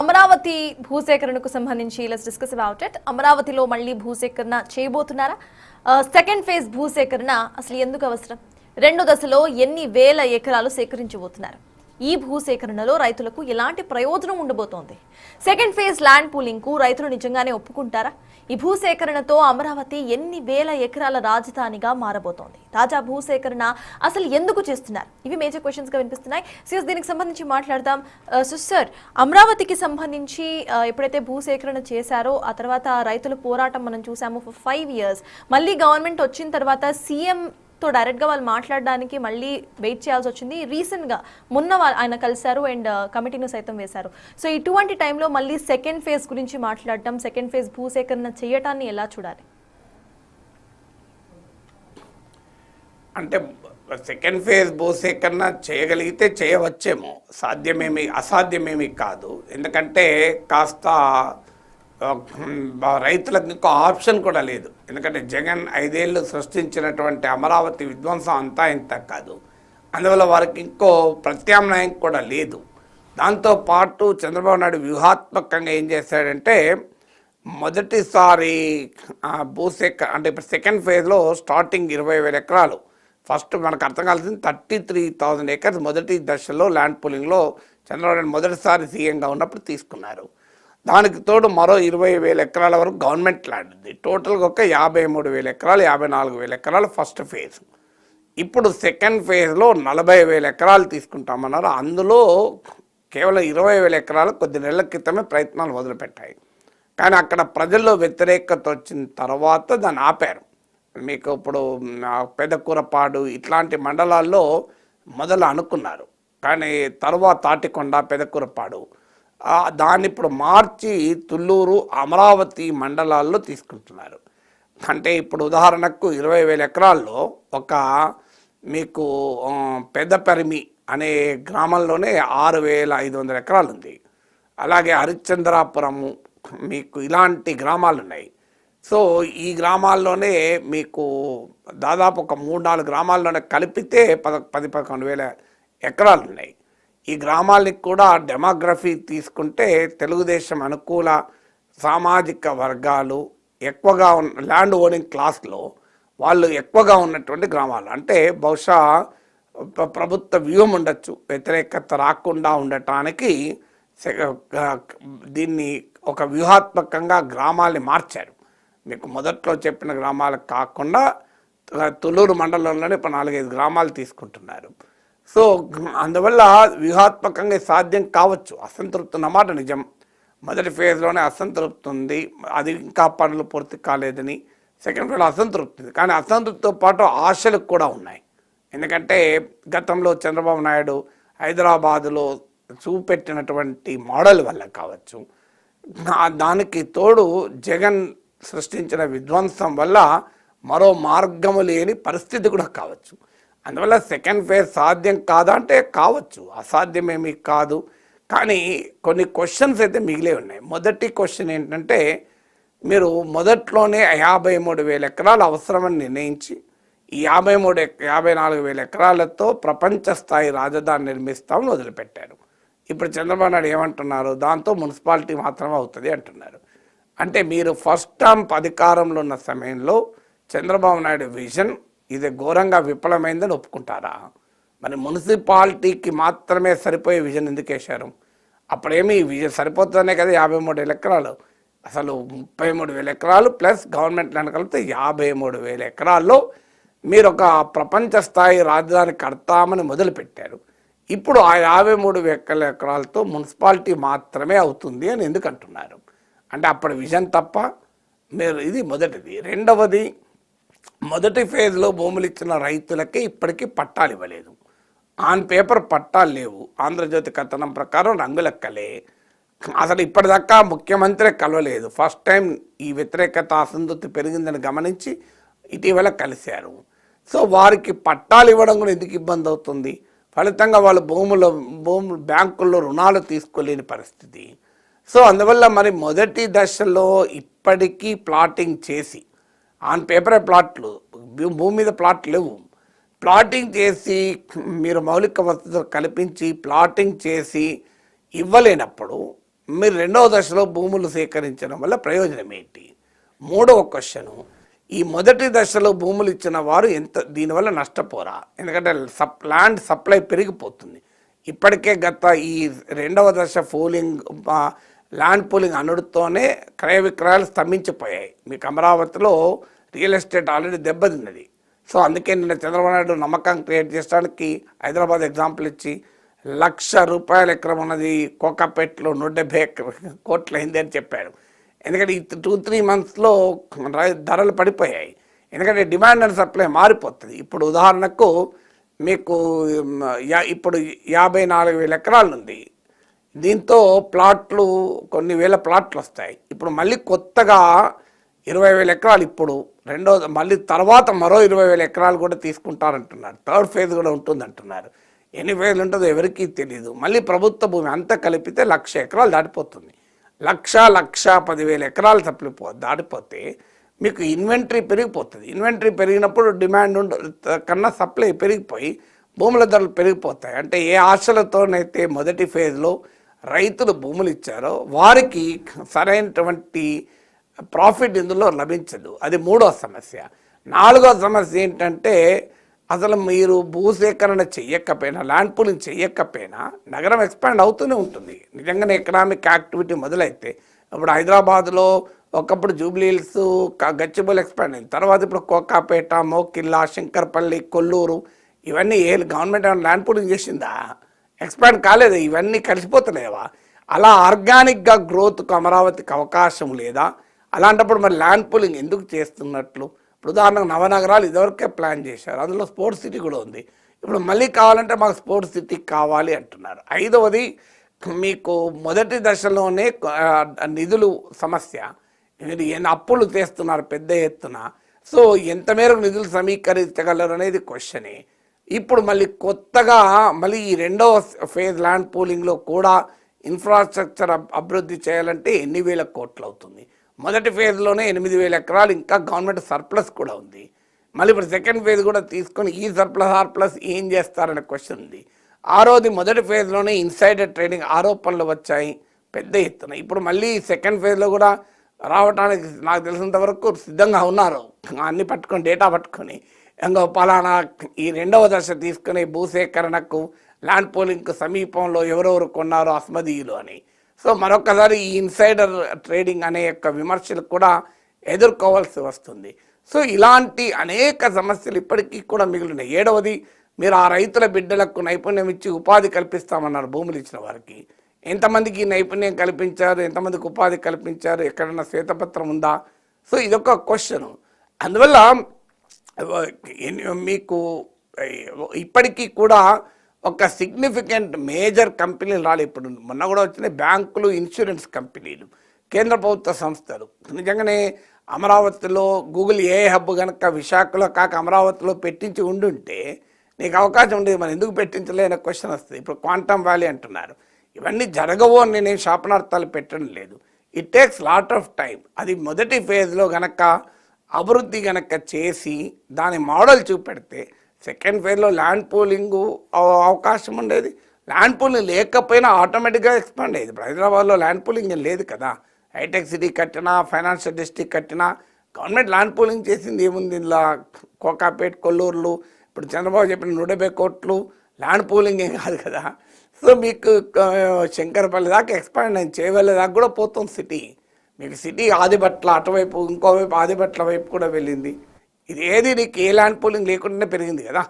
అమరావతి భూసేకరణకు సంబంధించి let's discuss about it. అమరావతిలో మళ్ళీ భూసేకరణ చేయబోతున్నారా? సెకండ్ ఫేజ్ భూసేకరణ అసలు ఎందుకు అవసరం? 2 దశలో ఎన్ని వేల ఎకరాలు సేకరించబోతున్నారు? ఈ భూసేకరణలో రైతులకు ఎలాంటి ప్రయోజనం ఉండబోతోంది? సెకండ్ ఫేజ్ ల్యాండ్ పూలింగ్ కు రైతులు నిజంగానే ఒప్పుకుంటారా? ఈ భూసేకరణతో అమరావతి ఎన్ని వేల ఎకరాల రాజధానిగా మారబోతోంది? తాజా భూసేకరణ అసలు ఎందుకు చేస్తున్నారు? ఇవి మేజర్ క్వశ్చన్స్ గా వినిపిస్తున్నాయి. సిఎస్ దీనికి సంబంధించి మాట్లాడదాం. సార్, అమరావతికి సంబంధించి ఎప్పుడైతే భూసేకరణ చేశారో ఆ తర్వాత రైతుల పోరాటం మనం చూసాము ఫర్ 5 years. మళ్ళీ గవర్నమెంట్ వచ్చిన తర్వాత సీఎం తో డైరెక్ట్ గా వాళ్ళు మాట్లాడడానికి మళ్ళీ వెయిట్ చేయాల్సి వచ్చింది. రీసెంట్ గా మొన్న ఆయన కలిశారు అండ్ కమిటీను సైతం వేశారు. సో ఇటువంటి టైంలో మళ్ళీ సెకండ్ ఫేజ్ గురించి మాట్లాడటం, సెకండ్ ఫేజ్ భూసేకరణ చేయటాన్ని ఎలా చూడాలి? అంటే సెకండ్ ఫేజ్ భూసేకరణ చేయగలిగితే చేయవచ్చేమో, అసాధ్యమేమి కాదు. ఎందుకంటే కాస్త రైతులకు ఇంకో ఆప్షన్ కూడా లేదు. ఎందుకంటే జగన్ 5 ఏళ్ళు సృష్టించినటువంటి అమరావతి విధ్వంసం అంతా ఇంత కాదు. అందువల్ల వారికి ఇంకో ప్రత్యామ్నాయం కూడా లేదు. దాంతోపాటు చంద్రబాబు నాయుడు వ్యూహాత్మకంగా ఏం చేశాడంటే, మొదటిసారి అంటే ఇప్పుడు సెకండ్ ఫేజ్లో స్టార్టింగ్ 20,000 ఎకరాలు, ఫస్ట్ మనకు అర్థం కావాల్సింది 33,000 acres మొదటి దశలో ల్యాండ్ పూలింగ్లో చంద్రబాబు నాయుడు మొదటిసారి సీఎంగా ఉన్నప్పుడు తీసుకున్నారు. దానికి తోడు మరో 20,000 ఎకరాల వరకు గవర్నమెంట్ ల్యాండ్ ఉంది. టోటల్గా ఒక 53,000 ఎకరాలు, 54,000 ఎకరాలు ఫస్ట్ ఫేజ్. ఇప్పుడు సెకండ్ ఫేజ్లో 40,000 ఎకరాలు తీసుకుంటామన్నారు. అందులో కేవలం 20,000 ఎకరాలు కొద్ది నెలల క్రితమే ప్రయత్నాలు మొదలుపెట్టాయి. కానీ అక్కడ ప్రజల్లో వ్యతిరేకత వచ్చిన తర్వాత దాన్ని ఆపారు. మీకు ఇప్పుడు పెదకూరపాడు ఇట్లాంటి మండలాల్లో మొదలు అనుకున్నారు, కానీ తర్వాత తాటికొండ, పెదకూరపాడు దాన్ని ఇప్పుడు మార్చి తుళ్ళూరు, అమరావతి మండలాల్లో తీసుకుంటున్నారు. అంటే ఇప్పుడు ఉదాహరణకు 20,000 ఎకరాల్లో ఒక మీకు పెదపరిమి అనే గ్రామంలోనే 6,500 ఎకరాలు ఉంది. అలాగే హరిశ్చంద్రాపురము, మీకు ఇలాంటి గ్రామాలు ఉన్నాయి. సో ఈ గ్రామాల్లోనే మీకు దాదాపు ఒక 3-4 గ్రామాల్లోనే కలిపితే 10-11,000 ఎకరాలు ఉన్నాయి. ఈ గ్రామాలకి కూడా డెమోగ్రఫీ తీసుకుంటే తెలుగుదేశం అనుకూల సామాజిక వర్గాలు ఎక్కువగా ఉన్న ల్యాండ్ ఓనింగ్ క్లాస్లో వాళ్ళు ఎక్కువగా ఉన్నటువంటి గ్రామాలు. అంటే బహుశా ప్రభుత్వ వ్యూహం ఉండొచ్చు, వ్యతిరేకత రాకుండా ఉండటానికి దీన్ని ఒక వ్యూహాత్మకంగా గ్రామాల్ని మార్చారు. మీకు మొదట్లో చెప్పిన గ్రామాలకు కాకుండా తుళ్ళూరు మండలంలోనే ఇప్పుడు 4-5 గ్రామాలు తీసుకుంటున్నారు. సో అందువల్ల వ్యూహాత్మకంగా సాధ్యం కావచ్చు. అసంతృప్తి అన్నమాట నిజం. మొదటి ఫేజ్లోనే అసంతృప్తి ఉంది, అది ఇంకా పనులు పూర్తి కాలేదని. సెకండ్ ఫేజ్లో అసంతృప్తి ఉంది, కానీ అసంతృప్తితో పాటు ఆశలు కూడా ఉన్నాయి. ఎందుకంటే గతంలో చంద్రబాబు నాయుడు హైదరాబాదులో చూపెట్టినటువంటి మోడల్ వల్ల కావచ్చు, దానికి తోడు జగన్ సృష్టించిన విధ్వంసం వల్ల మరో మార్గము లేని పరిస్థితి కూడా కావచ్చు. అందువల్ల సెకండ్ ఫేజ్ సాధ్యం కాదా అంటే కావచ్చు, అసాధ్యమేమీ కాదు. కానీ కొన్ని క్వశ్చన్స్ అయితే మిగిలే ఉన్నాయి. మొదటి క్వశ్చన్ ఏంటంటే, మీరు మొదట్లోనే 53,000 ఎకరాలు అవసరమని నిర్ణయించి ఈ 54,000 ఎకరాలతో ప్రపంచ స్థాయి రాజధాని నిర్మిస్తామని వదిలిపెట్టారు. ఇప్పుడు చంద్రబాబు నాయుడు ఏమంటున్నారు, దాంతో మున్సిపాలిటీ మాత్రమే అవుతుంది అంటున్నారు. అంటే మీరు ఫస్ట్ టర్మ్ అధికారంలో ఉన్న సమయంలో చంద్రబాబు నాయుడు విజన్ ఇది ఘోరంగా విఫలమైందని ఒప్పుకుంటారా? మరి మున్సిపాలిటీకి మాత్రమే సరిపోయే విజన్ ఎందుకు వేశారు? అప్పుడేమి విజన్ సరిపోతుందనే కదా 53,000 ఎకరాలు. అసలు 33,000 ఎకరాలు ప్లస్ గవర్నమెంట్ ల్యాండ్ కలిపితే 53,000 ఎకరాల్లో మీరు ఒక ప్రపంచ స్థాయి రాజధాని కడతామని మొదలుపెట్టారు. ఇప్పుడు ఆ 53,000 ఎకరాలతో మున్సిపాలిటీ మాత్రమే అవుతుంది అని ఎందుకు అంటున్నారు? అంటే అప్పుడు విజన్ తప్ప మీరు, ఇది మొదటిది. రెండవది, మొదటి ఫేజ్లో భూములు ఇచ్చిన రైతులకి ఇప్పటికీ పట్టాలు ఇవ్వలేదు. ఆన్ పేపర్ పట్టాలు లేవు. ఆంధ్రజ్యోతి కథనం ప్రకారం రంగులెక్కలే. అసలు ఇప్పటిదాకా ముఖ్యమంత్రి కలవలేదు. ఫస్ట్ టైం ఈ వ్యతిరేకత అసంతృప్తి పెరిగిందని గమనించి ఇటీవల కలిశారు. సో వారికి పట్టాలు ఇవ్వడం కూడా ఎందుకు ఇబ్బంది అవుతుంది? ఫలితంగా వాళ్ళు భూములు బ్యాంకుల్లో రుణాలు తీసుకోలేని పరిస్థితి. సో అందువల్ల మరి మొదటి దశలో ఇప్పటికీ ప్లాటింగ్ చేసి, ఆన్ పేపరే ప్లాట్లు, భూమి మీద ప్లాట్లు లేవు, ప్లాటింగ్ చేసి మీరు మౌలిక వసతులు కల్పించి ప్లాటింగ్ చేసి ఇవ్వలేనప్పుడు మీరు రెండవ దశలో భూములు సేకరించడం వల్ల ప్రయోజనం ఏంటి? మూడవ క్వశ్చను, ఈ మొదటి దశలో భూములు ఇచ్చిన వారు దీనివల్ల నష్టపోరా? ఎందుకంటే ల్యాండ్ సప్లై పెరిగిపోతుంది. ఇప్పటికే గత ఈ రెండవ దశ ల్యాండ్ పూలింగ్ అనుడితోనే క్రయ విక్రయాలు స్తంభించిపోయాయి. మీకు అమరావతిలో రియల్ ఎస్టేట్ ఆల్రెడీ దెబ్బతిన్నది. సో అందుకే నిన్న చంద్రబాబు నాయుడు నమ్మకం క్రియేట్ చేయడానికి హైదరాబాద్ ఎగ్జాంపుల్ ఇచ్చి ₹1,00,000 ఎకరం ఉన్నది కోకాపేటలో 170 కోట్లు అయింది అని చెప్పాడు. ఎందుకంటే ఈ 2-3 మంత్స్లో ధరలు పడిపోయాయి. ఎందుకంటే డిమాండ్ అండ్ సప్లై మారిపోతుంది. ఇప్పుడు ఉదాహరణకు మీకు ఇప్పుడు 54,000 ఎకరాలు ఉంది. దీంతో ప్లాట్లు కొన్ని వేల ప్లాట్లు వస్తాయి. ఇప్పుడు మళ్ళీ కొత్తగా 20,000 ఎకరాలు ఇప్పుడు మళ్ళీ తర్వాత మరో 20,000 ఎకరాలు కూడా తీసుకుంటారంటున్నారు. థర్డ్ ఫేజ్ కూడా ఉంటుందంటున్నారు. ఎన్ని ఫేజ్లు ఉంటుందో ఎవరికీ తెలియదు. మళ్ళీ ప్రభుత్వ భూమి అంతా కలిపితే 1,00,000 ఎకరాలు దాటిపోతుంది. 1,10,000 ఎకరాలు దాటిపోతే మీకు ఇన్వెంటరీ పెరిగిపోతుంది. ఇన్వెంటరీ పెరిగినప్పుడు డిమాండ్ కన్నా సప్లై పెరిగిపోయి భూముల ధరలు పెరిగిపోతాయి. అంటే ఏ ఆశలతోనైతే మొదటి ఫేజ్లో రైతులు భూములు ఇచ్చారో వారికి సరైనటువంటి ప్రాఫిట్ ఇందులో లభించదు. అది మూడవ సమస్య. నాలుగవ సమస్య ఏంటంటే అసలు మీరు భూసేకరణ చెయ్యకపోయినా, ల్యాండ్ పూలింగ్ చెయ్యకపోయినా నగరం ఎక్స్పాండ్ అవుతూనే ఉంటుంది. నిజంగానే ఎకనామిక్ యాక్టివిటీ మొదలైతే ఇప్పుడు హైదరాబాద్లో ఒకప్పుడు జూబ్లీ హిల్స్, గచ్చిబౌలి ఎక్స్పాండ్ అయింది. తర్వాత ఇప్పుడు కోకాపేట, మోకిల్లా, శంకర్పల్లి, కొల్లూరు ఇవన్నీ గవర్నమెంట్ ఏమైనా ల్యాండ్ పూలింగ్ చేసిందా? ఎక్స్పాండ్ కాలేదు. ఇవన్నీ కలిసిపోతున్నాయవా? అలా ఆర్గానిక్గా గ్రోత్కు అమరావతికి అవకాశం లేదా? అలాంటప్పుడు మరి ల్యాండ్ పూలింగ్ ఎందుకు చేస్తున్నట్లు? ఇప్పుడు ఉదాహరణకు నవనగరాలు ఇదివరకే ప్లాన్ చేశారు. అందులో స్పోర్ట్స్ సిటీ కూడా ఉంది. ఇప్పుడు మళ్ళీ కావాలంటే మాకు స్పోర్ట్స్ సిటీ కావాలి అంటున్నారు. ఐదవది, మీకు మొదటి దశలోనే నిధులు సమస్య. మీరు అప్పులు చేస్తున్నారు పెద్ద ఎత్తున. సో ఎంత మేరకు నిధులు సమీకరించగలరు అనేది క్వశ్చనే. ఇప్పుడు మళ్ళీ కొత్తగా మళ్ళీ ఈ రెండవ ఫేజ్ ల్యాండ్ పూలింగ్లో కూడా ఇన్ఫ్రాస్ట్రక్చర్ అభివృద్ధి చేయాలంటే ఎన్ని వేల కోట్లు అవుతుంది? మొదటి ఫేజ్లోనే 8,000 ఎకరాలు ఇంకా గవర్నమెంట్ సర్ప్లస్ కూడా ఉంది. మళ్ళీ ఇప్పుడు సెకండ్ ఫేజ్ కూడా తీసుకొని ఈ సర్ప్లస్ ఏం చేస్తారనే క్వశ్చన్ ఉంది. ఆరోది, మొదటి ఫేజ్లోనే ఇన్సైడర్ ట్రేడింగ్ ఆరోపణలు వచ్చాయి పెద్ద ఎత్తున. ఇప్పుడు మళ్ళీ సెకండ్ ఫేజ్లో కూడా రావడానికి నాకు తెలిసినంత వరకు సిద్ధంగా ఉన్నారు. అన్ని పట్టుకొని డేటా పట్టుకొని ఇంకా పలానా ఈ రెండవ దశ తీసుకునే భూసేకరణకు ల్యాండ్ పోలింగ్కు సమీపంలో ఎవరెవరు కొన్నారో అస్మదీయులు అని. సో మరొకసారి ఈ ఇన్సైడర్ ట్రేడింగ్ అనే యొక్క విమర్శలు కూడా ఎదుర్కోవాల్సి వస్తుంది. సో ఇలాంటి అనేక సమస్యలు ఇప్పటికీ కూడా మిగిలినాయి. ఏడవది, మీరు ఆ రైతుల బిడ్డలకు నైపుణ్యం ఇచ్చి ఉపాధి కల్పిస్తామన్నారు భూములు ఇచ్చిన వారికి. ఎంతమందికి నైపుణ్యం కల్పించారు? ఎంతమందికి ఉపాధి కల్పించారు? ఎక్కడన్నా శ్వేతపత్రం ఉందా? సో ఇదొక క్వశ్చన్. అందువల్ల మీకు ఇప్పటికీ కూడా ఒక సిగ్నిఫికెంట్ మేజర్ కంపెనీలు రాలేదు. ఇప్పుడు మొన్న కూడా వచ్చినాయి బ్యాంకులు, ఇన్సూరెన్స్ కంపెనీలు, కేంద్ర ప్రభుత్వ సంస్థలు. నిజంగానే అమరావతిలో గూగుల్ ఏఐ హబ్ కనుక విశాఖలో కాక అమరావతిలో పెట్టించి ఉండుంటే నీకు అవకాశం ఉండేది. మనం ఎందుకు పెట్టించలే అనే క్వశ్చన్ వస్తుంది. ఇప్పుడు క్వాంటమ్ వ్యాలీ అంటున్నారు. ఇవన్నీ జరగవు అని నేను శాపనార్థాలు పెట్టడం లేదు. It takes lot of time. అది మొదటి ఫేజ్లో గనక అభివృద్ధి గనక చేసి దాని మోడల్ చూపెడితే సెకండ్ ఫేజ్లో ల్యాండ్ పూలింగ్ అవకాశం ఉండేది. ల్యాండ్ పూలింగ్ లేకపోయినా ఆటోమేటిక్గా ఎక్స్పాండ్ అయ్యేది. ఇప్పుడు హైదరాబాద్లో ల్యాండ్ పూలింగ్ లేదు కదా. హైటెక్ సిటీ కట్టినా, ఫైనాన్షియల్ డిస్ట్రిక్ట్ కట్టినా గవర్నమెంట్ ల్యాండ్ పూలింగ్ చేసింది ఏముంది? ఇలా కోకాపేట్, కొల్లూరులు, ఇప్పుడు చంద్రబాబు చెప్పిన 170 కోట్లు ల్యాండ్ పూలింగ్ ఏం కాదు కదా. సో మీకు శంకరపల్లి దాకా ఎక్స్పాండ్ అయింది, చేవెళ్ళ దాకా కూడా పోతుంది సిటీ. మీకు సిటీ ఆదిబట్ల అటువైపు, ఇంకోవైపు ఆదిబట్ల వైపు కూడా వెళ్ళింది. ఇది ఏది నీకు ఏ ల్యాండ్ పూలింగ్ లేకుండానే పెరిగింది కదా.